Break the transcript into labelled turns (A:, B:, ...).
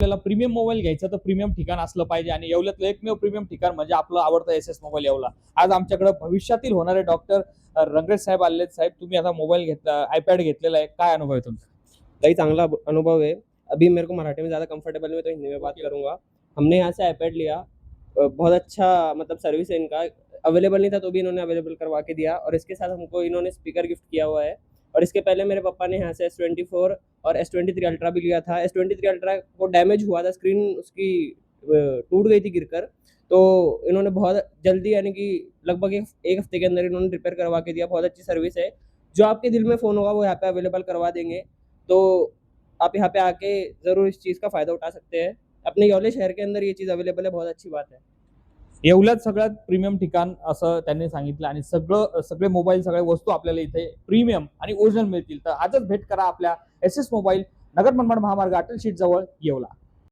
A: आपल्याला premium mobile घ्यायचा तर प्रीमियम ठिकाण असलं पाहिजे आणि येवल्यातलं एकमेव प्रीमियम ठिकाण म्हणजे आपलं आवडतं एस मोबाईल येवला. आज आमच्याकडे भविष्यातील होणारे डॉक्टर रंगरेज साहेब आलेले. साहेब, तुम्ही आता मोबाईल घेतला, आयपॅड घेतलेला आहे, काय अनुभव आहे तुमचा?
B: कई चांगला अनुभव है। अभी मेरे को मराठी में ज़्यादा कंफर्टेबल है तो हिंदी में बात करूंगा। हमने यहाँ से आईपैड लिया, बहुत अच्छा मतलब सर्विस है इनका। अवेलेबल नहीं था तो भी इन्होंने अवेलेबल करवा के दिया, और इसके साथ हमको इन्होंने स्पीकर गिफ्ट किया हुआ है। और इसके पहले मेरे पापा ने यहाँ से S24 और S23 अल्ट्रा भी लिया था। S23 अल्ट्रा को डैमेज हुआ था, स्क्रीन उसकी टूट गई थी गिरकर, तो इन्होंने बहुत जल्दी यानी कि लगभग एक हफ्ते के अंदर इन्होंने रिपेयर करवा के दिया। बहुत अच्छी सर्विस है। जो आपके दिल में फ़ोन होगा वो यहाँ पे अवेलेबल करवा देंगे। तो आप यहाँ पे आके ज़रूर इस चीज़ का फ़ायदा उठा सकते हैं। अपने येवले शहर के अंदर ये चीज़ अवेलेबल है, बहुत अच्छी बात है।
A: येवल्यात सगळ्यात प्रीमियम ठिकाण असं त्यांनी सांगितलं आणि सगळे मोबाईल, सगळ्या वस्तू आपल्याला इथे प्रीमियम आणि ओरिजिनल मिळतील. तर आजच भेट करा आपल्या एस मोबाईल, नगर मनमाड महामार्ग, अटल शीट जवळ, येवला.